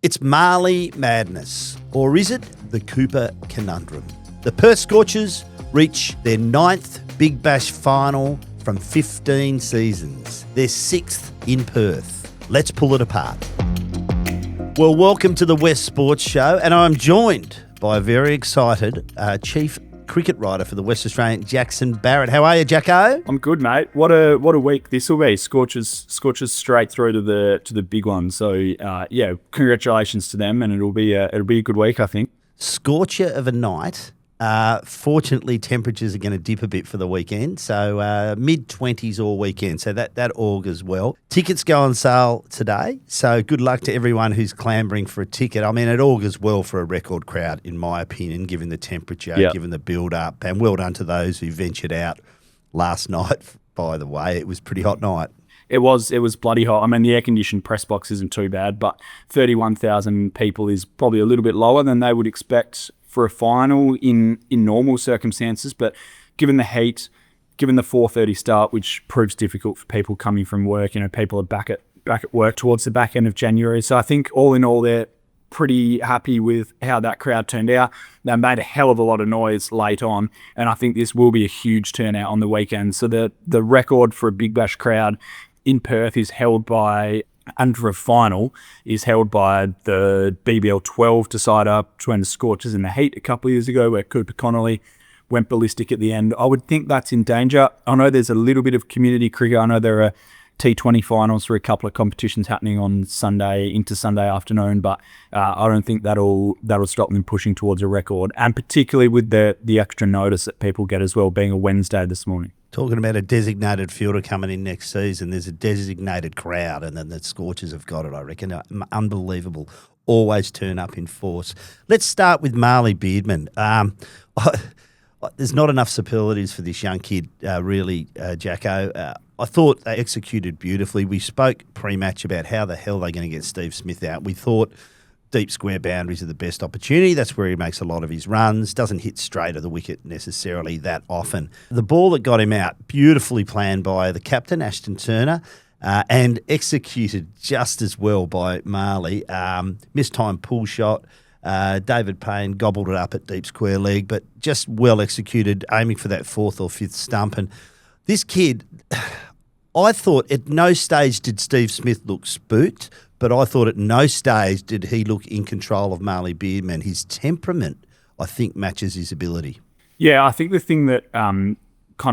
It's Mahli madness, or is it the Cooper conundrum? The Perth Scorchers reach their 9th Big Bash final from 15 seasons, their 6th in Perth. Let's pull it apart. Well, welcome to the West Sports Show, and I'm joined by a very excited chief cricket writer for the West Australian, Jackson Barrett. How are you, Jacko? I'm good, mate. What a week this will be. Scorchers straight through to the big one. So yeah, congratulations to them, and it'll be a good week, I think. Scorcher of a night. Fortunately, temperatures are going to dip a bit for the weekend, so mid-20s all weekend, so that augurs well. Tickets go on sale today, so good luck to everyone who's clambering for a ticket. I mean, it augurs well for a record crowd, in my opinion, given the temperature, given the build-up, and well done to those who ventured out last night, by the way. It was a pretty hot night. It was bloody hot. I mean, the air-conditioned press box isn't too bad, but 31,000 people is probably a little bit lower than they would expect for a final in normal circumstances. But given the heat, given the 4:30 start, which proves difficult for people coming from work, people are back at work towards the back end of January. So I think all in all, they're pretty happy with how that crowd turned out. They made a hell of a lot of noise late on, and I think this will be a huge turnout on the weekend. So the record for a Big Bash crowd in Perth is held by, and for a final, is held by the BBL 12 decider between the Scorchers and the Heat a couple of years ago, where Connolly went ballistic at the end. I would think that's in danger. I know there's a little bit of community cricket. I know there are T20 finals for a couple of competitions happening on Sunday into Sunday afternoon, but I don't think that'll stop them pushing towards a record, and particularly with the extra notice that people get as well, being a Wednesday this morning. Talking about a designated fielder coming in next season, there's a designated crowd, and then the Scorchers have got it, I reckon. Unbelievable. Always turn up in force. Let's start with Mahli Beardman. There's not enough superlatives for this young kid, really, Jacko. I thought they executed beautifully. We spoke pre-match about how the hell they're going to get Steve Smith out. We thought deep square boundaries are the best opportunity. That's where he makes a lot of his runs. Doesn't hit straight at the wicket necessarily that often. The ball that got him out, beautifully planned by the captain, Ashton Turner, and executed just as well by Mahli. Mistimed pull shot. David Payne gobbled it up at deep square leg, but just well executed, aiming for that 4th or 5th stump. And this kid, I thought at no stage did Steve Smith look spooked, but I thought at no stage did he look in control of Mahli Beardman. His temperament, I think, matches his ability. Yeah, I think the thing that kind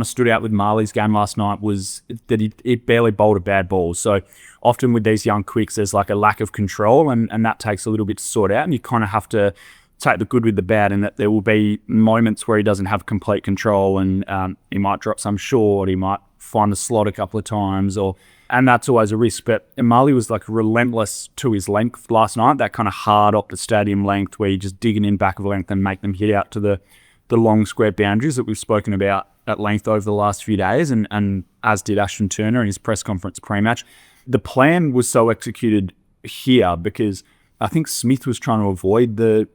of stood out with Mahli's game last night was that it barely bowled a bad ball. So often with these young quicks, there's like a lack of control, and that takes a little bit to sort out, and you kind of have to take the good with the bad, and that there will be moments where he doesn't have complete control, and he might drop some short, he might find the slot a couple of times, and that's always a risk. But Mahli was like relentless to his length last night, that kind of hard Optus Stadium length where you're just digging in back of length and make them hit out to the long square boundaries that we've spoken about at length over the last few days, and as did Ashton Turner in his press conference pre-match. The plan was so executed here because I think Smith was trying to avoid the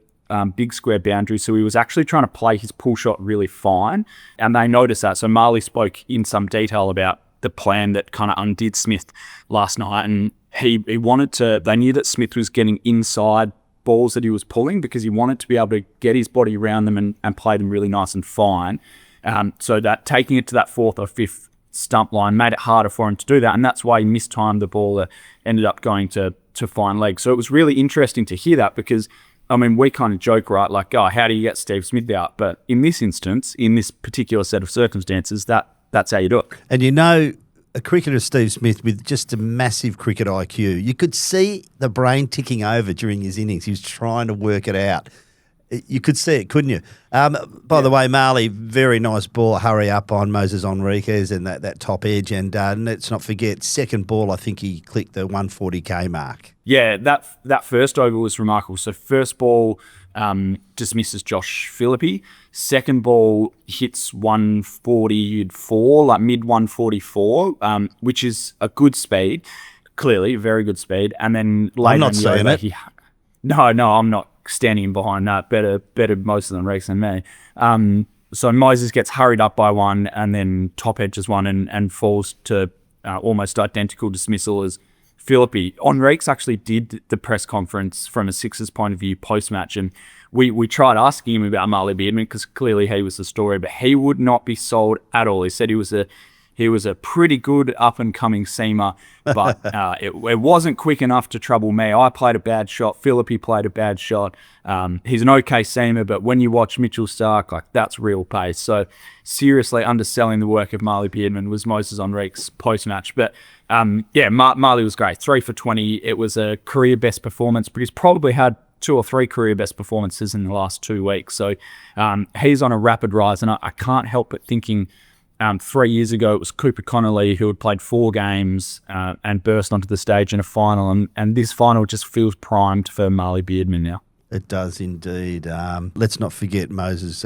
big square boundary, so he was actually trying to play his pull shot really fine, and they noticed that. So Mahli spoke in some detail about the plan that kind of undid Smith last night, and he wanted to, they knew that Smith was getting inside balls that he was pulling because he wanted to be able to get his body around them and play them really nice and fine. So that taking it to that 4th or 5th stump line made it harder for him to do that, and that's why he mistimed the ball that ended up going to fine leg. So it was really interesting to hear that because, I mean, we kind of joke, right, like, oh, how do you get Steve Smith out? But in this instance, in this particular set of circumstances, that's how you do it. And a cricketer, Steve Smith, with just a massive cricket IQ, you could see the brain ticking over during his innings. He was trying to work it out. You could see it, couldn't you? By the way, Mahli, very nice ball, hurry up on Moses Enriquez and that top edge. And let's not forget, second ball, I think he clicked the 140k mark. Yeah, that first over was remarkable. So first ball dismisses Josh Phillippe. Second ball hits 144, like mid 144, which is a good speed, clearly a very good speed. And then later, I'm not saying it. No, I'm not standing behind that. Better most of them Rex than me. So Moses gets hurried up by one, and then top edges one and falls to almost identical dismissal as Philippi. Enrique's actually did the press conference from a Sixers point of view post-match, and we tried asking him about Mahli Beardman because clearly he was the story, but he would not be sold at all. He said he was a pretty good up-and-coming seamer, but it wasn't quick enough to trouble me. I played a bad shot. Philippi played a bad shot. He's an okay seamer, but when you watch Mitchell Starc, like, that's real pace. So seriously underselling the work of Mahli Beardman was Moses Enrique's post-match. But Mahli was great. 3 for 20. It was a career-best performance, but he's probably had 2 or 3 career-best performances in the last 2 weeks. So he's on a rapid rise, and I can't help but thinking 3 years ago, it was Cooper Connolly who had played 4 games and burst onto the stage in a final. And this final just feels primed for Mahli Beardman now. It does indeed. Let's not forget Moses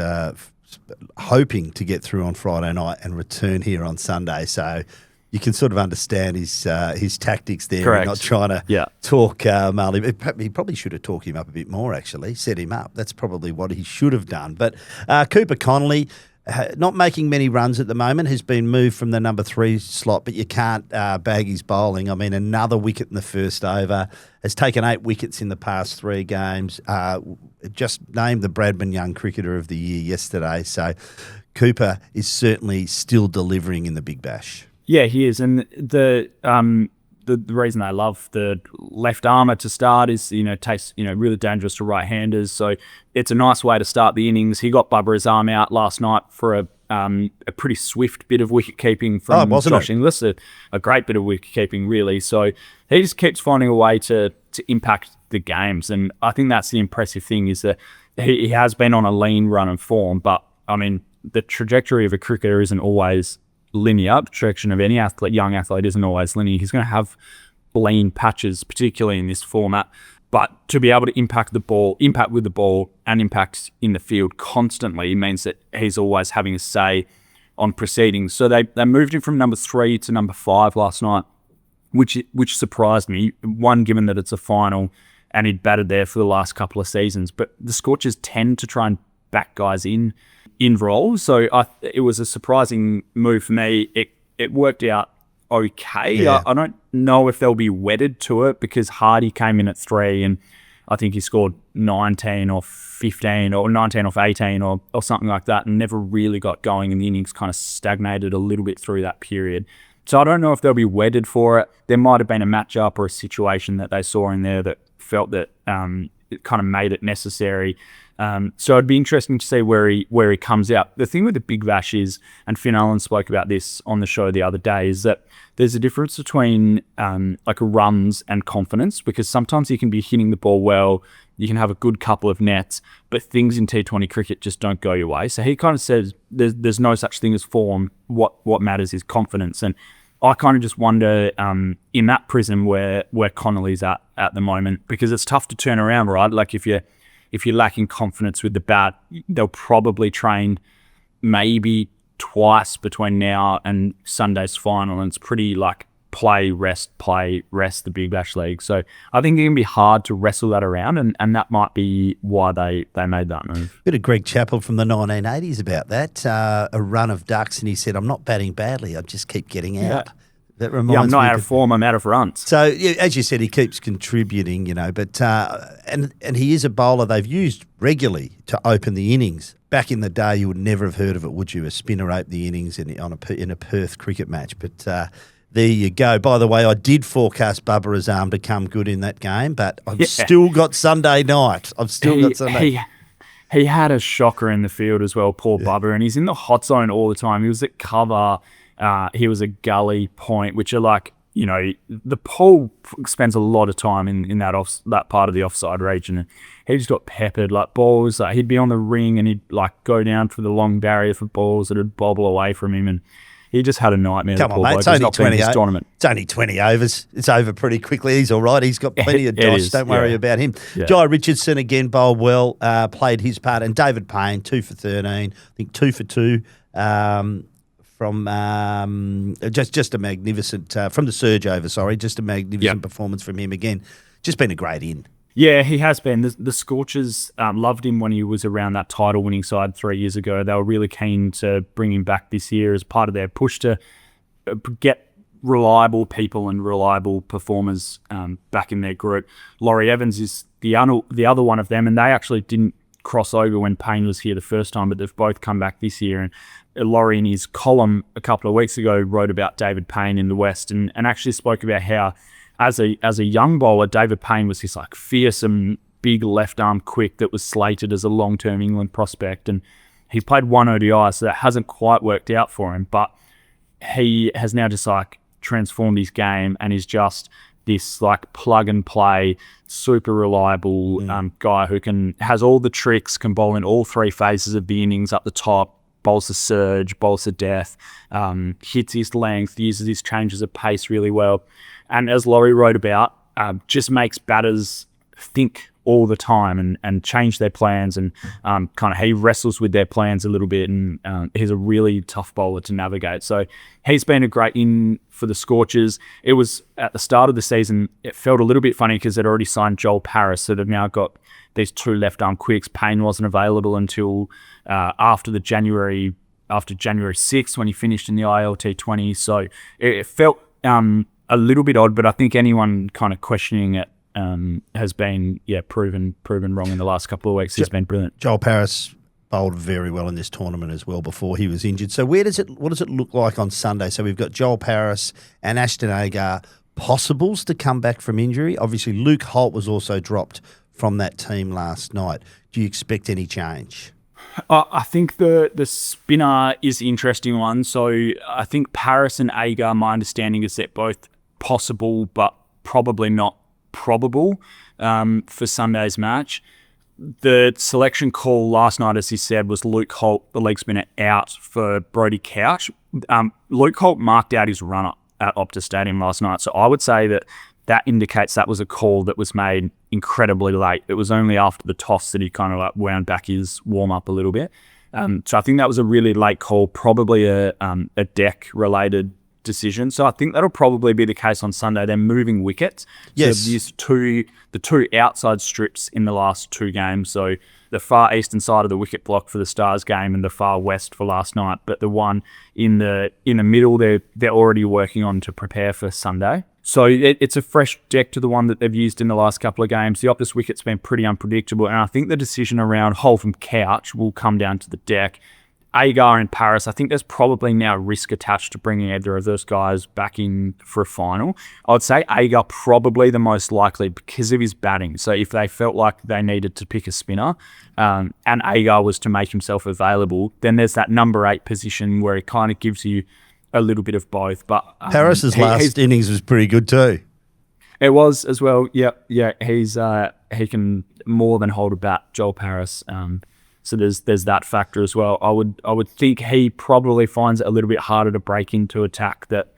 hoping to get through on Friday night and return here on Sunday. So you can sort of understand his tactics there. Correct. Not trying to talk Mahli. He probably should have talked him up a bit more, actually, set him up. That's probably what he should have done. But Cooper Connolly, not making many runs at the moment, has been moved from the number 3 slot, but you can't bag his bowling. I mean, another wicket in the first over, has taken 8 wickets in the past 3 games, just named the Bradman Young Cricketer of the Year yesterday. So Cooper is certainly still delivering in the Big Bash. Yeah, he is. And the reason I love the left armour to start is, tastes, really dangerous to right-handers. So it's a nice way to start the innings. He got Bubba Azam out last night for a pretty swift bit of wicket-keeping from Josh Inglis, a great bit of wicket-keeping, really. So he just keeps finding a way to impact the games. And I think that's the impressive thing, is that he has been on a lean run of form. But, I mean, the trajectory of a cricketer isn't always linear. The trajectory of any young athlete isn't always linear. He's going to have lean patches, particularly in this format. But to be able to impact with the ball, and impact in the field constantly means that he's always having a say on proceedings. So they moved him from number 3 to number 5 last night, which surprised me. One, given that it's a final and he'd batted there for the last couple of seasons. But the Scorchers tend to try and back guys in roles. So it was a surprising move for me. It worked out okay. Yeah. I don't know if they'll be wedded to it, because Hardy came in at 3 and I think he scored 19 or 15 or 19 off 18 or something like that, and never really got going, and the innings kind of stagnated a little bit through that period. So I don't know if they'll be wedded for it. There might have been a matchup or a situation that they saw in there that felt that it kind of made it necessary. So it'd be interesting to see where he comes out. The thing with the Big Bash is, and Finn Allen spoke about this on the show the other day, is that there's a difference between like runs and confidence, because sometimes you can be hitting the ball well, you can have a good couple of nets, but things in T20 cricket just don't go your way. So he kind of says there's no such thing as form. What matters is confidence. And I kind of just wonder in that prism where Connolly's at the moment, because it's tough to turn around, right? Like if you're lacking confidence with the bat, they'll probably train maybe twice between now and Sunday's final, and it's pretty like play, rest, the Big Bash League. So I think it can be hard to wrestle that around, and that might be why they made that move. Bit of Greg Chappell from the 1980s about that, a run of ducks, and he said, "I'm not batting badly, I just keep getting out." Yeah. That reminds I'm not me out of form, I'm out of runs. So, as you said, he keeps contributing, but and he is a bowler they've used regularly to open the innings. Back in the day, you would never have heard of it, would you? A spinner open the innings in a Perth cricket match. But there you go. By the way, I did forecast Bubba Azam to come good in that game, but I've still got Sunday night. He had a shocker in the field as well, poor Bubba, and he's in the hot zone all the time. He was at cover. He was a gully point, which are like, the Paul spends a lot of time in that part of the offside region. And he just got peppered, like balls. He'd be on the ring and he'd like go down for the long barrier for balls that would bobble away from him. And he just had a nightmare. Come on, mate. It's only 20 tournament. It's only 20 overs. It's over pretty quickly. He's all right. He's got plenty of dosh. Don't worry about him. Yeah. Jai Richardson again bowled well, played his part. And David Payne, 2 for 13. I think 2 for 2. From just a magnificent from the surge over. Just a magnificent performance from him again. Just been a great in. Yeah, he has been. The Scorchers loved him when he was around that title-winning side 3 years ago. They were really keen to bring him back this year as part of their push to get reliable people and reliable performers back in their group. Laurie Evans is the other one of them, and they actually didn't cross over when Payne was here the first time, but they've both come back this year. And Laurie, in his column a couple of weeks ago, wrote about David Payne in the West and actually spoke about how, as a young bowler, David Payne was this like fearsome, big left-arm quick that was slated as a long-term England prospect. And he played one ODI, so that hasn't quite worked out for him, but he has now just like transformed his game and is just this like plug and play, super reliable guy who has all the tricks, can bowl in all three phases of the innings up the top, bowls the surge, bowls the death, hits his length, uses his changes of pace really well. And as Laurie wrote about, just makes batters think all the time and change their plans, and kind of he wrestles with their plans a little bit, and he's a really tough bowler to navigate. So he's been a great in for the Scorchers. It was at the start of the season, it felt a little bit funny because they'd already signed Joel Paris, so they've now got these two left-arm quicks. Payne wasn't available until after January 6th when he finished in the ILT20, so it felt a little bit odd, but I think anyone kind of questioning it has been proven wrong in the last couple of weeks. He's been brilliant. Joel Paris bowled very well in this tournament as well before he was injured. So what does it look like on Sunday? So we've got Joel Paris and Ashton Agar possibles to come back from injury. Obviously, Luke Holt was also dropped from that team last night. Do you expect any change? I think the spinner is the interesting one. So I think Paris and Agar, my understanding is they're both possible, but probably not probable for Sunday's match. The selection call last night, as he said, was Luke Holt, the leg spinner, out for Brodie Couch. Luke Holt marked out his runner at Optus Stadium last night, so I would say that indicates that was a call that was made incredibly late. It was only after the toss that he kind of like wound back his warm-up a little bit. So I think that was a really late call, probably a deck-related decision. So I think that'll probably be the case on Sunday. They're moving wickets. Yes. So they've used the two outside strips in the last two games. So the far eastern side of the wicket block for the Stars game and the far west for last night. But the one in the middle, they're already working on to prepare for Sunday. So it's a fresh deck to the one that they've used in the last couple of games. The Optus wicket's been pretty unpredictable, and I think the decision around Holt and Couch will come down to the deck. Agar and Paris, I think there's probably now risk attached to bringing either of those guys back in for a final. I would say Agar probably the most likely because of his batting. So if they felt like they needed to pick a spinner and Agar was to make himself available, then there's that number 8 position where it kind of gives you a little bit of both. But Paris's last innings was pretty good too. It was as well. Yeah. He can more than hold a bat, Joel Paris. So there's that factor as well. I would think he probably finds it a little bit harder to break into attack. That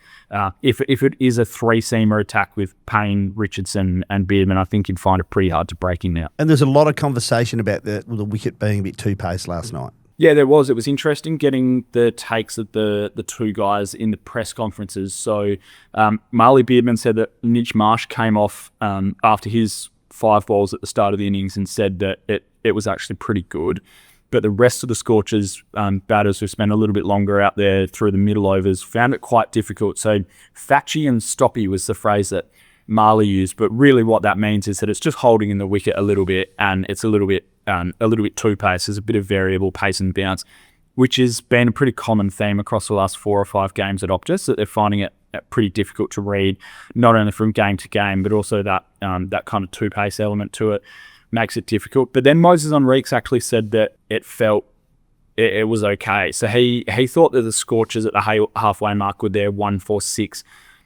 if it is a 3-seamer attack with Payne, Richardson, and Beardman, I think he'd find it pretty hard to break in now. And there's a lot of conversation about the wicket being a bit too paced last night. Yeah, there was. It was interesting getting the takes of the two guys in the press conferences. So Mahli Beardman said that Mitch Marsh came off after his 5 balls at the start of the innings and said that it was actually pretty good. But the rest of the Scorchers batters who spent a little bit longer out there through the middle overs found it quite difficult. So fatchy and stoppy was the phrase that Mahli used. But really what that means is that it's just holding in the wicket a little bit, and it's a little bit too pace. There's a bit of variable pace and bounce, which has been a pretty common theme across the last 4 or 5 games at Optus, that they're finding it pretty difficult to read, not only from game to game, but also that kind of two-pace element to it makes it difficult. But then Moses Enriques actually said that it felt it was okay. So he thought that the Scorchers at the halfway mark with their 146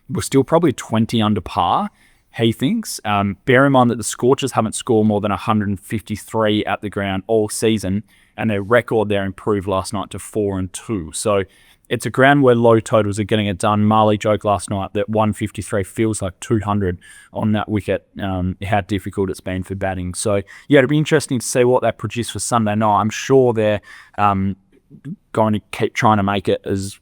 were still probably 20 under par, he thinks. Bear in mind that the Scorchers haven't scored more than 153 at the ground all season, and their record there improved last night to 4-2. So it's a ground where low totals are getting it done. Mahli joked last night that 153 feels like 200 on that wicket, how difficult it's been for batting. So, yeah, it'll be interesting to see what they produce for Sunday night. I'm sure they're going to keep trying to make it as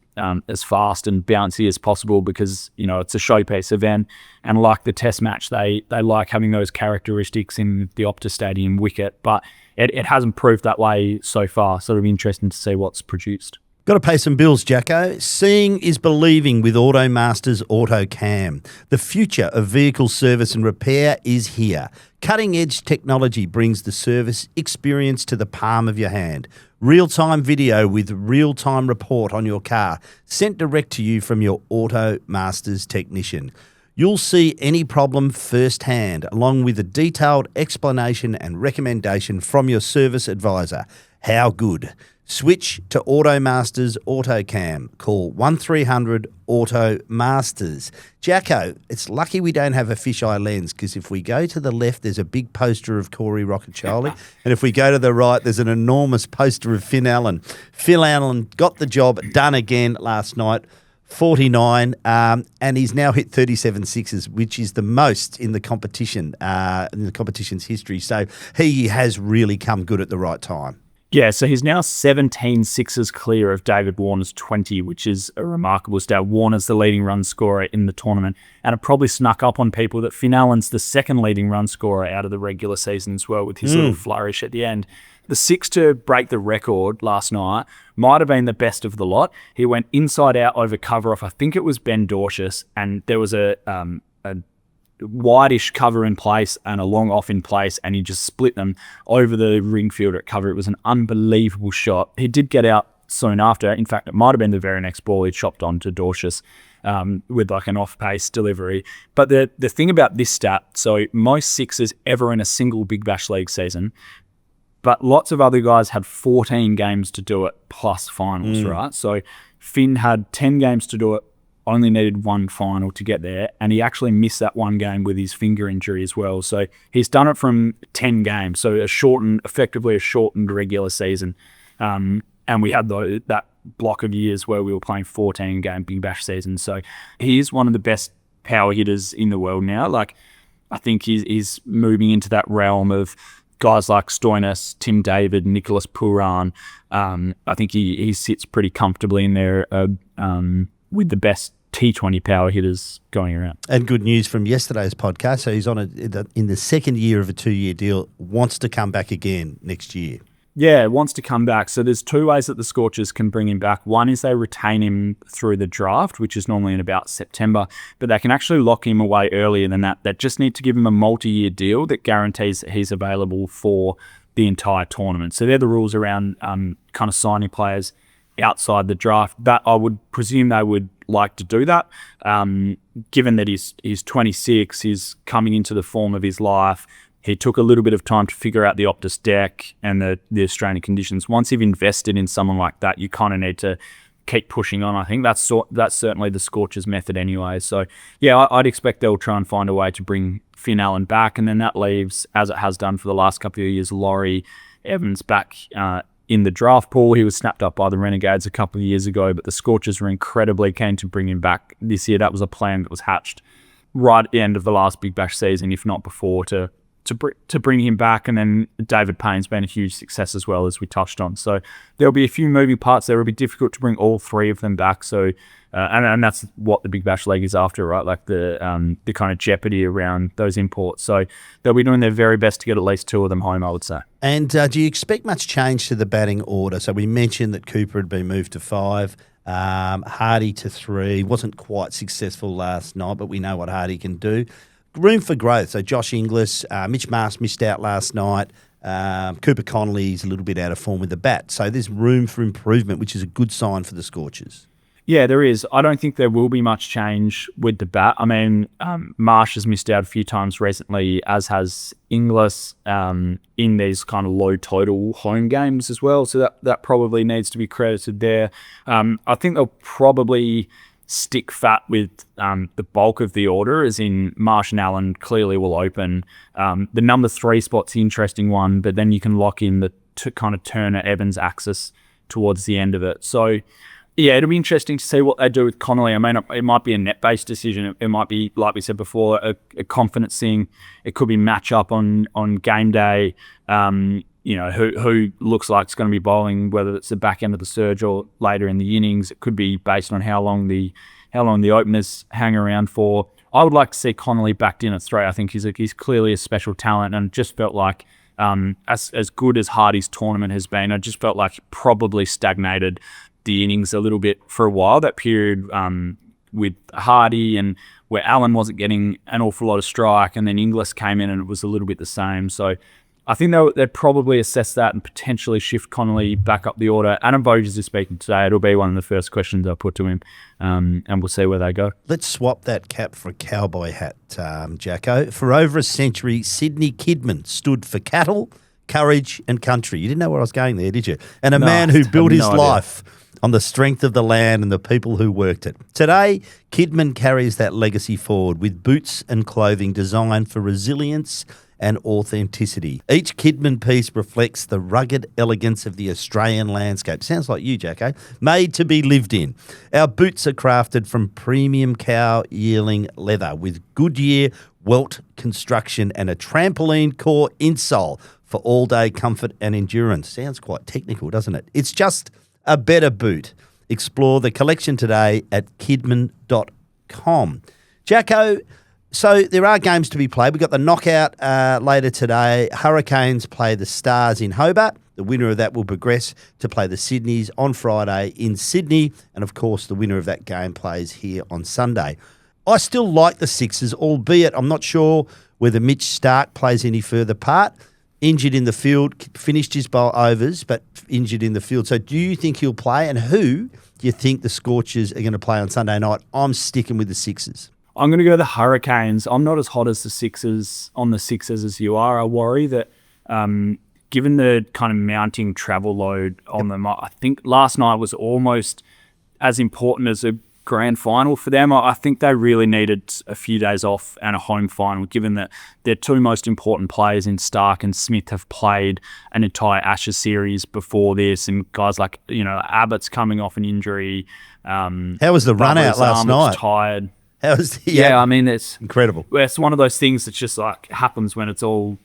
fast and bouncy as possible because, you know, it's a showpiece event. And like the Test match, they like having those characteristics in the Optus Stadium wicket. But it hasn't proved that way so far. So it'll be interesting to see what's produced. Got to pay some bills, Jacko. Seeing is believing with AutoMasters AutoCam. The future of vehicle service and repair is here. Cutting-edge technology brings the service experience to the palm of your hand. Real-time video with real-time report on your car sent direct to you from your AutoMasters technician. You'll see any problem firsthand, along with a detailed explanation and recommendation from your service advisor. How good? Switch to AutoMasters AutoCam. Call 1300 AutoMasters. Jacko, it's lucky we don't have a fisheye lens, because if we go to the left, there's a big poster of Corey Roccaccioli, and if we go to the right, there's an enormous poster of Finn Allen. Phil Allen got the job done again last night. 49, and he's now hit 37 sixes, which is the most in the competition, in the competition's history. So he has really come good at the right time. Yeah, so he's now 17 sixes clear of David Warner's 20, which is a remarkable stat. Warner's the leading run scorer in the tournament, and it probably snuck up on people that Finn Allen's the second leading run scorer out of the regular season as well, with his little flourish at the end. The six to break the record last night might have been the best of the lot. He went inside out over cover off, I think it was Ben Dorcius, and there was a wide-ish cover in place and a long off in place, and he just split them over the ring fielder at cover. It was an unbelievable shot. He did get out soon after. In fact, it might have been the very next ball he chopped on to Dorcius with like an off-pace delivery. But the thing about this stat, so most sixes ever in a single Big Bash League season, but lots of other guys had 14 games to do it plus finals, right? So Finn had 10 games to do it, only needed one final to get there, and he actually missed that one game with his finger injury as well. So he's done it from 10 games, so effectively a shortened regular season. And we had that block of years where we were playing 14-game Big Bash seasons. So he is one of the best power hitters in the world now. Like, I think he's moving into that realm of guys like Stoinis, Tim David, Nicholas Puran. I think he sits pretty comfortably in there with the best T20 power hitters going around. And good news from yesterday's podcast. So he's on in the second year of a 2-year deal, wants to come back again next year. Yeah, wants to come back. So there's two ways that the Scorchers can bring him back. One is they retain him through the draft, which is normally in about September, but they can actually lock him away earlier than that. They just need to give him a multi-year deal that guarantees that he's available for the entire tournament. So they're the rules around kind of signing players outside the draft. That I would presume they would like to do that, given that he's 26, he's coming into the form of his life. He took a little bit of time to figure out the Optus deck and the Australian conditions. Once you've invested in someone like that, you kind of need to keep pushing on. I think that's certainly the Scorchers method anyway. So yeah, I'd expect they'll try and find a way to bring Finn Allen back, and then that leaves, as it has done for the last couple of years, Laurie Evans back in the draft pool. He was snapped up by the Renegades a couple of years ago, but the Scorchers were incredibly keen to bring him back this year. That was a plan that was hatched right at the end of the last Big Bash season, if not before, to bring him back. And then David Payne's been a huge success as well, as we touched on. So there'll be a few moving parts there. It'll be difficult to bring all three of them back. So and that's what the Big Bash League is after, right? Like the kind of jeopardy around those imports. So they'll be doing their very best to get at least two of them home, I would say. And do you expect much change to the batting order? So we mentioned that Cooper had been moved to 5, Hardy to 3. Wasn't quite successful last night, but we know what Hardy can do. Room for growth. So Josh Inglis, Mitch Marsh missed out last night. Cooper Connolly's a little bit out of form with the bat. So there's room for improvement, which is a good sign for the Scorchers. Yeah, there is. I don't think there will be much change with the bat. I mean, Marsh has missed out a few times recently, as has Inglis, in these kind of low total home games as well. So that probably needs to be credited there. I think they'll probably stick fat with the bulk of the order, as in Marsh and Allen clearly will open. The number 3 spot's the interesting one, but then you can lock in the kind of Turner-Evans axis towards the end of it. So yeah, it'll be interesting to see what they do with Connolly. I mean, it might be a net-based decision. It might be, like we said before, a confidence thing. It could be match-up on game day. Who looks like it's going to be bowling, whether it's the back end of the surge or later in the innings. It could be based on how long the openers hang around for. I would like to see Connolly backed in at 3. I think he's clearly a special talent, and just felt like as good as Hardy's tournament has been, I just felt like it probably stagnated the innings a little bit for a while. That period with Hardy and where Allen wasn't getting an awful lot of strike, and then Inglis came in and it was a little bit the same. So I think they'd probably assess that and potentially shift Connolly back up the order. Adam Vogels is speaking today. It'll be one of the first questions I put to him, and we'll see where they go. Let's swap that cap for a cowboy hat, Jacko. For over a century, Sydney Kidman stood for cattle, courage and country. You didn't know where I was going there, did you? And a man who built his life on the strength of the land and the people who worked it. Today, Kidman carries that legacy forward with boots and clothing designed for resilience and authenticity. Each Kidman piece reflects the rugged elegance of the Australian landscape. Sounds like you, Jacko. Made to be lived in. Our boots are crafted from premium cow yearling leather with Goodyear welt construction and a trampoline core insole for all-day comfort and endurance. Sounds quite technical, doesn't it? It's just a better boot. Explore the collection today at kidman.com. Jacko, so there are games to be played. We've got the knockout later today. Hurricanes play the Stars in Hobart. The winner of that will progress to play the Sydneys on Friday in Sydney. And, of course, the winner of that game plays here on Sunday. I still like the Sixers, albeit I'm not sure whether Mitch Starc plays any further part. Injured in the field, finished his bowl overs, but injured in the field. So do you think he'll play? And who do you think the Scorchers are going to play on Sunday night? I'm sticking with the Sixers. I'm going to go the Hurricanes. I'm not as hot as the Sixers as you are. I worry that given the kind of mounting travel load on them, I think last night was almost as important as a grand final for them. I think they really needed a few days off and a home final, given that their two most important players in Starc and Smith have played an entire Ashes series before this, and guys like, Abbott's coming off an injury. How was the run out last night? Tired. How was the, I mean, it's incredible. It's one of those things that just like happens when it's all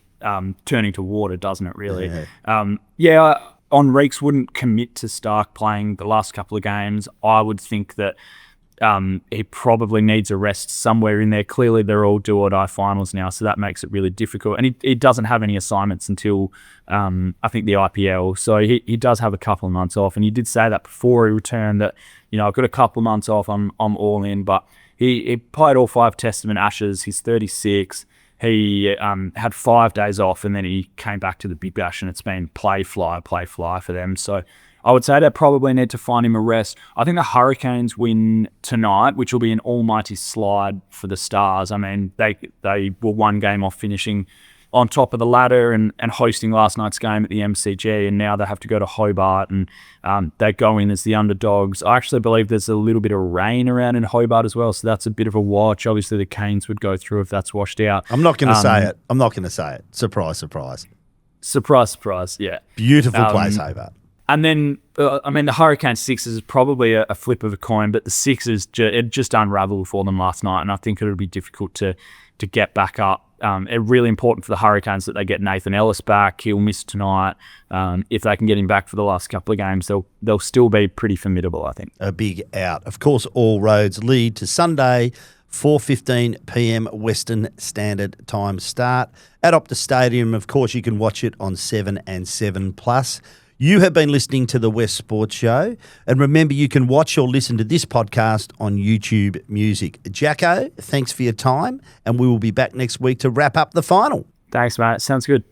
turning to water, doesn't it? Really. Enriques wouldn't commit to Starc playing the last couple of games. I would think that he probably needs a rest somewhere in there. Clearly, they're all do-or-die finals now, so that makes it really difficult. And he doesn't have any assignments until, I think, the IPL. So he does have a couple of months off. And he did say that before he returned that, I've got a couple of months off, I'm all in. But he played all 5 Testament Ashes. He's 36. He had 5 days off, and then he came back to the Big Bash, and it's been play, fly for them. So I would say they probably need to find him a rest. I think the Hurricanes win tonight, which will be an almighty slide for the Stars. I mean, they were one game off finishing on top of the ladder and hosting last night's game at the MCG, and now they have to go to Hobart, and they go in as the underdogs. I actually believe there's a little bit of rain around in Hobart as well, so that's a bit of a watch. Obviously, the Canes would go through if that's washed out. I'm not going to say it. I'm not going to say it. Surprise, surprise. Surprise, surprise, yeah. Beautiful place, Hobart. And then, the Hurricane Sixers is probably a flip of a coin, but the Sixers, it just unraveled for them last night, and I think it'll be difficult to get back up. It's really important for the Hurricanes that they get Nathan Ellis back. He'll miss tonight. If they can get him back for the last couple of games, they'll still be pretty formidable, I think. A big out. Of course, all roads lead to Sunday, 4:15 p.m. Western Standard Time start at Optus Stadium. Of course, you can watch it on 7 and 7+. You have been listening to The West Sports Show. And remember, you can watch or listen to this podcast on YouTube Music. Jacko, thanks for your time. And we will be back next week to wrap up the final. Thanks, mate. Sounds good.